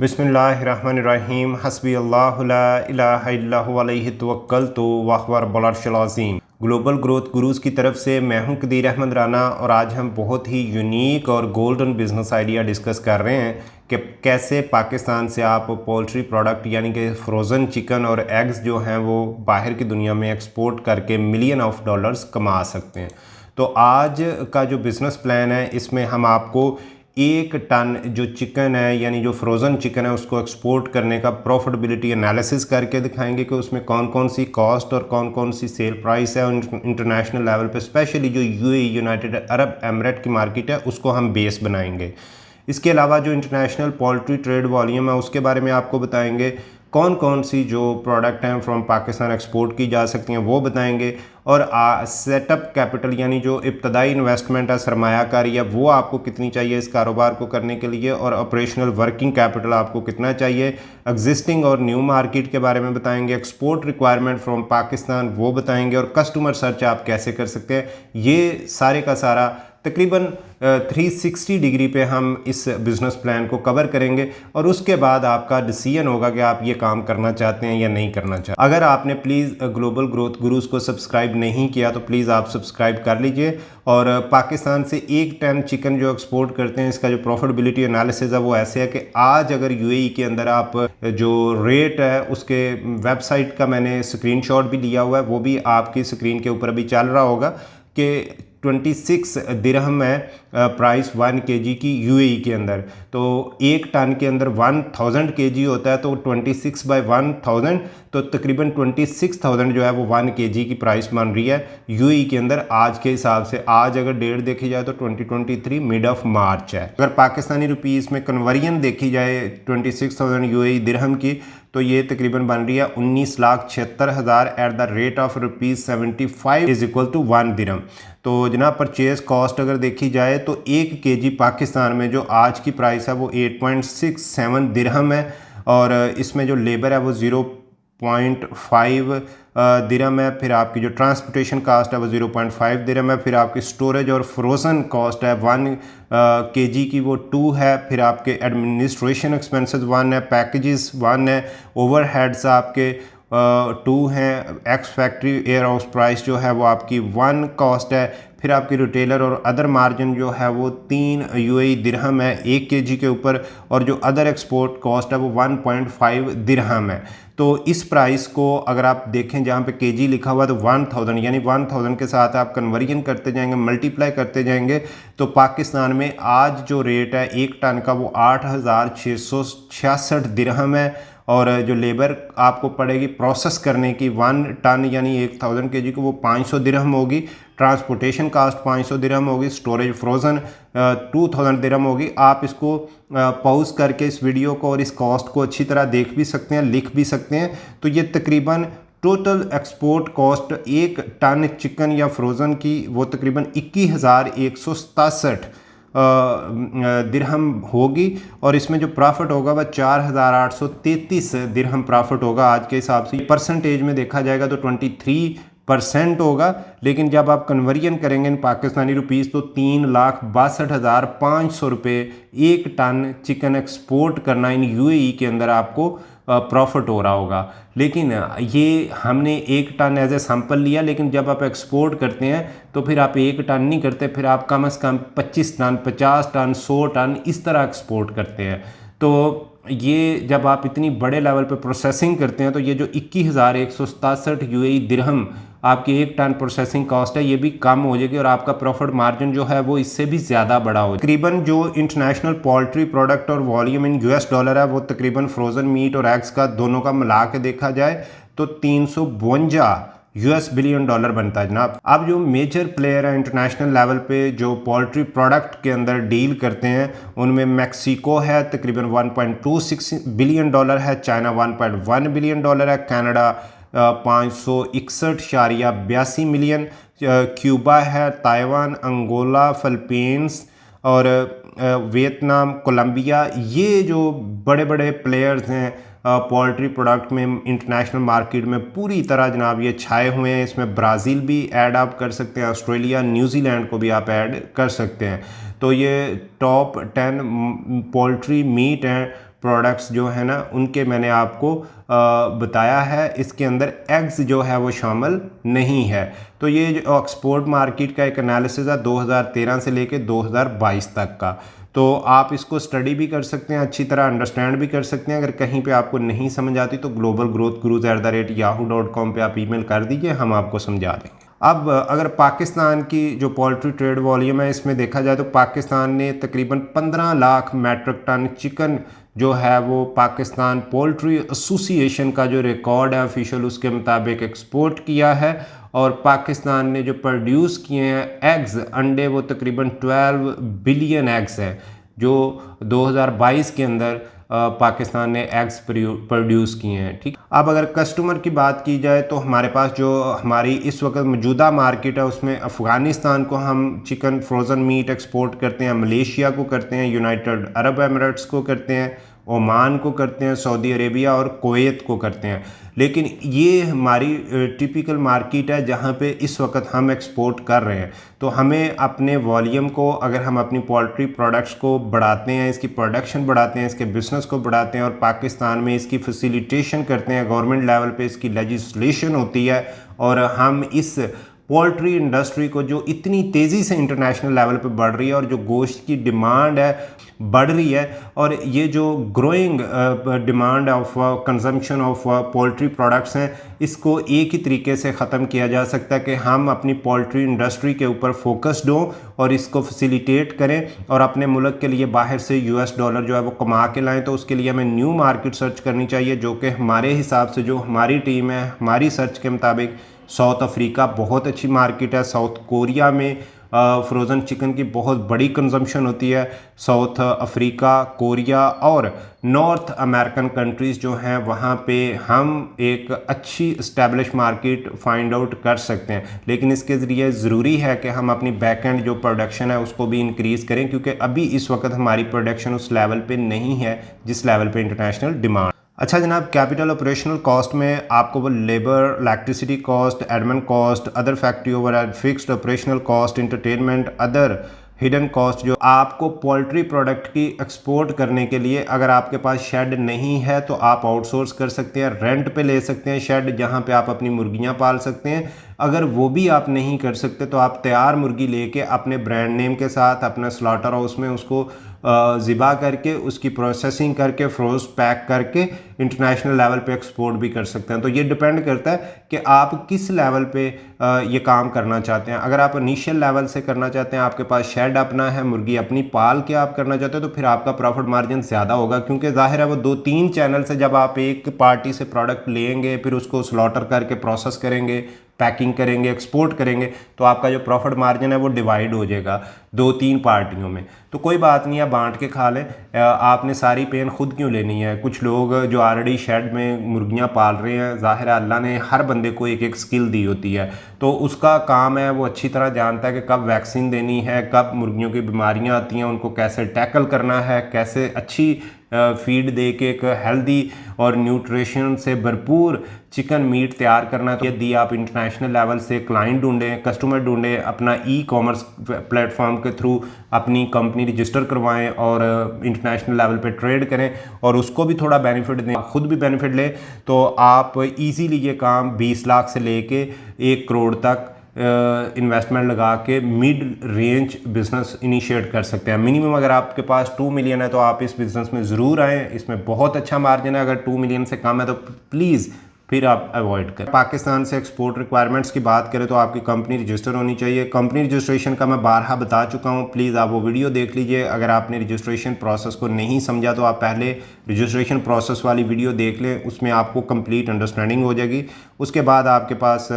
बिस्मिल्लाहिर्रहमानिर्रहीम हस्बी अल्लाहु ला इलाहा इल्लहु अलैहि तवक्कलतु व हुवल बलर्शिल अज़ीम। ग्लोबल ग्रोथ गुरुज़ की तरफ से मैं हूं कदीर अहमद राना और आज हम बहुत ही यूनिक और गोल्डन बिजनेस आइडिया डिस्कस कर रहे हैं कि कैसे पाकिस्तान से आप पोल्ट्री प्रोडक्ट यानी कि फ्रोज़न चिकन और एग्स जो हैं वो बाहर की दुनिया में एक्सपोर्ट करके मिलियन ऑफ डॉलर्स कमा सकते हैं। तो आज का जो बिज़नेस प्लान है इसमें हम आपको 1 टन जो चिकन है यानी जो फ्रोज़न चिकन है उसको एक्सपोर्ट करने का प्रॉफिटेबिलिटी एनालिसिस करके दिखाएंगे कि उसमें कौन कौन सी कॉस्ट और कौन कौन सी सेल प्राइस है। इंटरनेशनल लेवल पे स्पेशली जो यूएई यूनाइटेड अरब एमिरेट की मार्केट है उसको हम बेस बनाएंगे। इसके अलावा जो इंटरनेशनल पोल्ट्री ट्रेड वॉल्यूम है उसके बारे में आपको बताएंगे, कौन कौन सी जो प्रोडक्ट हैं फ्रॉम पाकिस्तान एक्सपोर्ट की जा सकती हैं वो बताएंगे, और सेटअप कैपिटल यानी जो इब्तदाई इन्वेस्टमेंट है सरमायाकारी है वो आपको कितनी चाहिए इस कारोबार को करने के लिए, और ऑपरेशनल वर्किंग कैपिटल आपको कितना चाहिए। एग्जिस्टिंग और न्यू मार्केट के बारे में बताएंगे, एक्सपोर्ट रिक्वायरमेंट फ्रॉम पाकिस्तान वो बताएंगे, और कस्टमर सर्च आप कैसे कर सकते हैं। ये सारे का सारा तकरीबन 360 डिग्री पे हम इस बिज़नेस प्लान को कवर करेंगे और उसके बाद आपका डिसीजन होगा कि आप ये काम करना चाहते हैं या नहीं करना चाहते। अगर आपने प्लीज़ ग्लोबल ग्रोथ गुरुज़ को सब्सक्राइब नहीं किया तो प्लीज़ आप सब्सक्राइब कर लीजिए। और पाकिस्तान से 1 टन चिकन जो एक्सपोर्ट करते हैं इसका जो प्रॉफिटेबिलिटी एनालिसिस है वो ऐसे है कि आज अगर यूएई के अंदर आप जो रेट है उसके वेबसाइट का मैंने स्क्रीनशॉट भी लिया हुआ है, वो भी आपकी स्क्रीन के ऊपर अभी चल रहा होगा कि 26 दिरहम है प्राइस 1 केजी की यूएई के अंदर। तो 1 टन के अंदर 1000 केजी होता है, तो 26 बाई 1000 तो तकरीबन 26,000 जो है वो 1 केजी की प्राइस बन रही है यूएई के अंदर आज के हिसाब से। आज अगर डेट देखी जाए तो 2023 मिड ऑफ मार्च है। अगर पाकिस्तानी रुपीस में कन्वर्जन देखी जाए 26,000 यूएई दिरहम की तो ये तकरीबन बन रही है 19,76,000 at the rate of ₹75 is equal to 1 दिरहम। तो जनाब परचेज कॉस्ट अगर देखी जाए तो 1 केजी पाकिस्तान में जो आज की प्राइस है वो 8.67 दिरहम है, और इसमें जो लेबर है वो 0.5 दिरहम है। फिर आपकी जो ट्रांसपोर्टेशन कास्ट है वो 0.5 दिरहम है। फिर आपकी स्टोरेज और फ्रोज़न कॉस्ट है 1 केजी की वो 2 है। फिर आपके एडमिनिस्ट्रेशन एक्सपेंसेस 1 है, पैकेजेस 1 है, ओवरहेड्स आपके 2 हैं, ex factory air house price जो है वो आपकी 1 कॉस्ट है। फिर आपकी रिटेलर और अदर मार्जिन जो है वो 3 यूएई दिरहम है 1 केजी के ऊपर, और जो अदर एक्सपोर्ट कॉस्ट है वो 1.5 दिरहम है। तो इस प्राइस को अगर आप देखें जहाँ पे केजी लिखा हुआ है तो 1000 यानी 1000 के साथ आप कन्वर्जन करते जाएंगे, मल्टीप्लाई करते जाएंगे, तो पाकिस्तान में आज जो रेट है 1 टन का वो 8,666 दिरहम है। और जो लेबर आपको पड़ेगी प्रोसेस करने की 1 टन यानी 1000 केजी को वो 500 दिरहम होगी। ट्रांसपोर्टेशन कास्ट 500 दिरहम होगी। स्टोरेज फ्रोज़न 2000 दिरहम होगी। आप इसको पॉज करके इस वीडियो को और इस कॉस्ट को अच्छी तरह देख भी सकते हैं, लिख भी सकते हैं। तो ये तकरीबन total export cost 1 ton chicken या फ्रोज़न की वो तकरीबन 21,167 दिरहम होगी, और इसमें जो प्रॉफिट होगा वह 4,833 दिरहम प्रॉफिट होगा आज के हिसाब से। परसेंटेज में देखा जाएगा तो 23% होगा, लेकिन जब आप कन्वर्जन करेंगे इन पाकिस्तानी रुपीस तो 3,62,500 रुपये 1 टन चिकन एक्सपोर्ट करना इन यूएई के अंदर आपको प्रॉफिट हो रहा होगा। लेकिन ये हमने 1 टन एज ए सैंपल लिया, लेकिन जब आप एक्सपोर्ट करते हैं तो फिर आप 1 टन नहीं करते, फिर आप कम से कम 25 टन 50 टन 100 टन इस तरह एक्सपोर्ट करते हैं। तो ये जब आप इतनी बड़े लेवल पे प्रोसेसिंग करते हैं तो ये जो 21,167 यूएई दिरहम आपकी 1 टन प्रोसेसिंग कॉस्ट है ये भी कम हो जाएगी, और आपका प्रॉफिट मार्जिन जो है वो इससे भी ज़्यादा बड़ा हो। तकरीबन जो इंटरनेशनल पोल्ट्री प्रोडक्ट और वॉल्यूम इन यूएस डॉलर है वो तकरीबन फ्रोज़न मीट और एग्स का दोनों का मिला के देखा जाए तो 352 यूएस बिलियन डॉलर बनता है जनाब। अब जो मेजर प्लेयर है इंटरनेशनल लेवल पे जो पोल्ट्री प्रोडक्ट के अंदर डील करते हैं उनमें मैक्सिको है तकरीबन 1.26 बिलियन डॉलर है, चाइना 1.1 बिलियन डॉलर है, कनाडा 561.82 मिलियन, क्यूबा है, ताइवान, अंगोला, फिलीपींस और वियतनाम, कोलंबिया। ये जो बड़े बड़े प्लेयर्स हैं पोल्ट्री प्रोडक्ट में इंटरनेशनल मार्केट में पूरी तरह जनाब ये छाए हुए हैं। इसमें ब्राज़ील भी ऐड आप कर सकते हैं, ऑस्ट्रेलिया, न्यूजीलैंड को भी आप ऐड कर सकते हैं। तो ये टॉप 10 पोल्ट्री मीट हैं प्रोडक्ट्स जो है ना उनके मैंने आपको बताया है। इसके अंदर एग्स जो है वो शामिल नहीं है। तो ये जो एक्सपोर्ट मार्केट का एक एनालिसिस है 2013 से लेके 2022 तक का। तो आप इसको स्टडी भी कर सकते हैं, अच्छी तरह अंडरस्टैंड भी कर सकते हैं। अगर कहीं पे आपको नहीं समझ आती तो globalgrowthgurus@yahoo.com पे आप ईमेल कर दीजिए, हम आपको समझा देंगे। अब अगर पाकिस्तान की जो पोल्ट्री ट्रेड वॉल्यूम है इसमें देखा जाए तो पाकिस्तान ने तकरीबन 15 लाख मैट्रिक टन चिकन जो है वो पाकिस्तान पोल्ट्री एसोसिएशन का जो रिकॉर्ड है ऑफिशियल उसके मुताबिक एक्सपोर्ट किया है। और पाकिस्तान ने जो प्रोड्यूस किए हैं एग्स अंडे वो तकरीबन 12 बिलियन एग्स हैं जो 2022 के अंदर पाकिस्तान ने एग्स प्रोड्यूस किए हैं। ठीक, अब अगर कस्टमर की बात की जाए तो हमारे पास जो हमारी इस वक्त मौजूदा मार्केट है उसमें अफ़गानिस्तान को हम चिकन फ्रोज़न मीट एक्सपोर्ट करते हैं, मलेशिया को करते हैं, यूनाइटेड अरब एमिरेट्स को करते हैं, ओमान को करते हैं, सऊदी अरेबिया और कुवैत को करते हैं। लेकिन ये हमारी टिपिकल मार्केट है जहाँ पे इस वक्त हम एक्सपोर्ट कर रहे हैं। तो हमें अपने वॉल्यूम को, अगर हम अपनी पोल्ट्री प्रोडक्ट्स को बढ़ाते हैं, इसकी प्रोडक्शन बढ़ाते हैं, इसके बिज़नेस को बढ़ाते हैं और पाकिस्तान में इसकी फैसिलिटेशन करते हैं, गवर्नमेंट लेवल पे इसकी लेजिस्लेशन होती है और हम इस पोल्ट्री इंडस्ट्री को जो इतनी तेज़ी से इंटरनेशनल लेवल पे बढ़ रही है और जो गोश्त की डिमांड है बढ़ रही है और ये जो growing demand of consumption of poultry products हैं, इसको एक ही तरीके से ख़त्म किया जा सकता है कि हम अपनी पोल्ट्री इंडस्ट्री के ऊपर फोकस्ड हों और इसको फैसिलिटेट करें और अपने मुल्क के लिए बाहर से यूएस डॉलर जो है वो कमा के लाएं। तो उसके लिए हमें न्यू मार्केट सर्च करनी चाहिए, जो कि हमारे हिसाब से जो हमारी टीम है, हमारी सर्च के मुताबिक साउथ अफ्रीका बहुत अच्छी मार्केट है। साउथ कोरिया में फ्रोज़न चिकन की बहुत बड़ी कंजम्पशन होती है। साउथ अफ्रीका, कोरिया और नॉर्थ अमेरिकन कंट्रीज़ जो हैं वहाँ पे हम एक अच्छी इस्टेब्लिश मार्केट फाइंड आउट कर सकते हैं। लेकिन इसके ज़रिए ज़रूरी है कि हम अपनी बैक एंड जो प्रोडक्शन है उसको भी इंक्रीज़ करें, क्योंकि अभी इस वक्त हमारी प्रोडक्शन उस लेवल पे नहीं है जिस लेवल पे इंटरनेशनल डिमांड। अच्छा जनाब, कैपिटल ऑपरेशनल कॉस्ट में आपको वो labour, electricity cost, admin cost, other factory overhead, fixed operational cost, entertainment, other hidden cost जो आपको पोल्ट्री प्रोडक्ट की एक्सपोर्ट करने के लिए, अगर आपके पास शेड नहीं है तो आप आउटसोर्स कर सकते हैं, रेंट पे ले सकते हैं शेड जहां पे आप अपनी मुर्गियां पाल सकते हैं। अगर वो भी आप नहीं कर सकते तो आप तैयार मुर्गी लेके अपने ब्रांड नेम के साथ अपने स्लॉटर हाउस में उसको ज़िबा करके उसकी प्रोसेसिंग करके फ्रोज पैक करके इंटरनेशनल लेवल पे एक्सपोर्ट भी कर सकते हैं। तो ये डिपेंड करता है कि आप किस लेवल पे ये काम करना चाहते हैं। अगर आप इनिशियल लेवल से करना चाहते हैं, आपके पास शेड अपना है, मुर्गी अपनी पाल के आप करना चाहते हैं, तो फिर आपका प्रॉफिट मार्जिन ज़्यादा होगा, क्योंकि जाहिर है वो 2-3 चैनल से जब आप एक पार्टी से प्रोडक्ट लेंगे, फिर उसको स्लॉटर करके प्रोसेस करेंगे, पैकिंग करेंगे, एक्सपोर्ट करेंगे, तो आपका जो प्रॉफिट मार्जिन है वो डिवाइड हो जाएगा 2-3 पार्टियों में। तो कोई बात नहीं है, बांट के खा लें। आपने सारी पेन खुद क्यों लेनी है? कुछ लोग जो ऑलरेडी शेड में मुर्गियां पाल रहे हैं, ज़ाहिर है अल्लाह ने हर बंदे को एक एक स्किल दी होती है, तो उसका काम है वो अच्छी तरह जानता है कि कब वैक्सीन देनी है, कब मुर्गियों की बीमारियां आती हैं, उनको कैसे टैकल करना है, कैसे अच्छी फीड दे के एक हेल्दी और न्यूट्रिशन से भरपूर चिकन मीट तैयार करना। तो यदि आप इंटरनेशनल लेवल से क्लाइंट ढूंढें, कस्टमर ढूंढें, अपना ई-कॉमर्स प्लेटफॉर्म के थ्रू अपनी कंपनी रजिस्टर करवाएं और इंटरनेशनल लेवल पे ट्रेड करें और उसको भी थोड़ा बेनिफिट दें, खुद भी बेनिफिट लें, तो आप इजीली ये काम 20 लाख से लेके 1 करोड़ तक इन्वेस्टमेंट लगा के मिड रेंज बिजनेस इनिशिएट कर सकते हैं। मिनिमम अगर आपके पास 2 मिलियन है तो आप इस बिज़नेस में ज़रूर आएँ, इसमें बहुत अच्छा मार्जिन है। अगर 2 मिलियन से कम है तो प्लीज़ फिर आप अवॉइड करें। पाकिस्तान से एक्सपोर्ट रिक्वायरमेंट्स की बात करें तो आपकी कंपनी रजिस्टर होनी चाहिए। कंपनी रजिस्ट्रेशन का मैं बारहा बता चुका हूँ, प्लीज़ आप वो वीडियो देख लीजिए। अगर आपने रजिस्ट्रेशन प्रोसेस को नहीं समझा तो आप पहले रजिस्ट्रेशन प्रोसेस वाली वीडियो देख लें, उसमें आपको कंप्लीट अंडरस्टैंडिंग हो जाएगी। उसके बाद आपके पास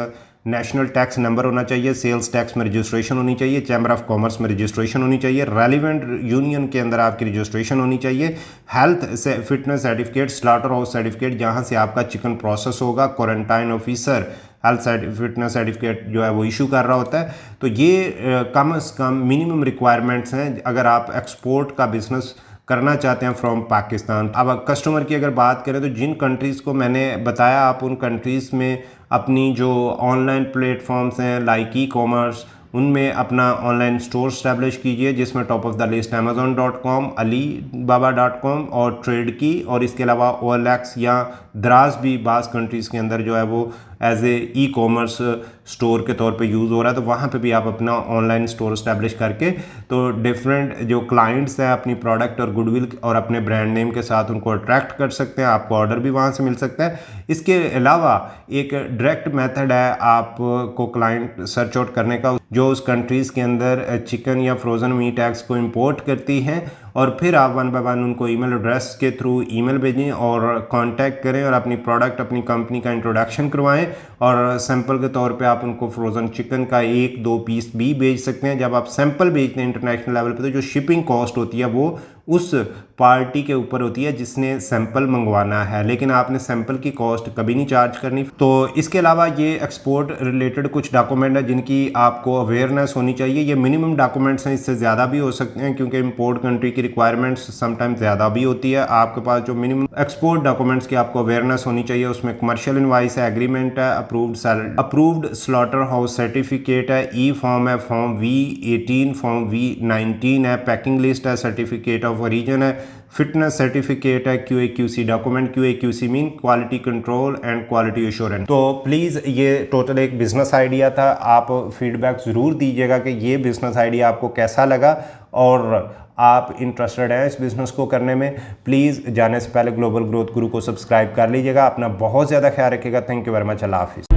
नेशनल टैक्स नंबर होना चाहिए, सेल्स टैक्स में रजिस्ट्रेशन होनी चाहिए, चैम्बर ऑफ कॉमर्स में रजिस्ट्रेशन होनी चाहिए, रेलिवेंट यूनियन के अंदर आपकी रजिस्ट्रेशन होनी चाहिए, हेल्थ से fitness certificate, slaughter house certificate जहां से आपका चिकन प्रोसेस होगा, quarantine officer health fitness certificate जो है वो इशू कर रहा होता है। तो ये कम से कम मिनिमम रिक्वायरमेंट्स हैं अगर आप एक्सपोर्ट का बिजनेस करना चाहते हैं फ्रॉम पाकिस्तान। अब कस्टमर की अगर बात करें तो जिन कंट्रीज़ को मैंने बताया, आप उन कंट्रीज़ में अपनी जो ऑनलाइन प्लेटफॉर्म्स हैं लाइक ई-कॉमर्स उनमें अपना ऑनलाइन स्टोर स्टैब्लिश कीजिए, जिसमें top of the list amazon.com, alibaba.com और ट्रेड की, और इसके अलावा OLX या द्रास भी बाज़ कंट्रीज़ के अंदर जो है वो as a e commerce store के तौर पे यूज़ हो रहा है। तो वहाँ पे भी आप अपना ऑनलाइन स्टोर इस्टेब्लिश करके तो डिफरेंट जो क्लाइंट्स हैं अपनी प्रोडक्ट और गुडविल और अपने ब्रांड नेम के साथ उनको अट्रैक्ट कर सकते हैं, आपको ऑर्डर भी वहाँ से मिल सकता है। इसके अलावा एक डायरेक्ट मेथड है आपको क्लाइंट सर्च आउट करने का, जो उस कंट्रीज़ के अंदर चिकन या फ्रोज़न मीट एग्स को इंपोर्ट करती हैं, और फिर आप वन बाय वन उनको ईमेल एड्रेस के थ्रू ईमेल भेजें और कांटेक्ट करें और अपनी प्रोडक्ट अपनी कंपनी का इंट्रोडक्शन करवाएं, और सैंपल के तौर पे आप उनको फ्रोज़न चिकन का 1-2 पीस भी भेज सकते हैं। जब आप सैंपल भेजते हैं इंटरनेशनल लेवल पे, तो जो शिपिंग कॉस्ट होती है वो उस पार्टी के ऊपर होती है जिसने सैंपल मंगवाना है, लेकिन आपने सैंपल की कॉस्ट कभी नहीं चार्ज करनी। तो इसके अलावा ये एक्सपोर्ट रिलेटेड कुछ डॉक्यूमेंट है जिनकी आपको अवेयरनेस होनी चाहिए। ये मिनिमम डॉक्यूमेंट्स हैं, इससे ज़्यादा भी हो सकते हैं क्योंकि इंपोर्ट कंट्री की रिक्वायरमेंट्स समटाइम्स ज़्यादा भी होती है। आपके पास जो मिनिमम एक्सपोर्ट डॉक्यूमेंट्स की आपको अवेयरनेस होनी चाहिए, उसमें कमर्शियल इनवाइस है, एग्रीमेंट है, अप्रूव्ड स्लॉटर हाउस सर्टिफिकेट है, ई फॉर्म है, फॉर्म V18, फॉर्म V19 है, पैकिंग लिस्ट है, सर्टिफिकेट ऑफ ओरिजिन है, फिटनेस सर्टिफिकेट है, QA/QC document. QA/QC mean quality control and quality assurance. तो प्लीज़ ये टोटल एक बिजनेस आइडिया था, आप फीडबैक ज़रूर दीजिएगा कि ये बिजनेस आइडिया आपको कैसा लगा और आप इंटरेस्टेड हैं इस बिज़नेस को करने में। प्लीज़ जाने से पहले ग्लोबल ग्रोथ गुरु को सब्सक्राइब कर लीजिएगा। अपना बहुत ज़्यादा ख्याल रखिएगा। Thank you very much. अल्लाह हाफिज़।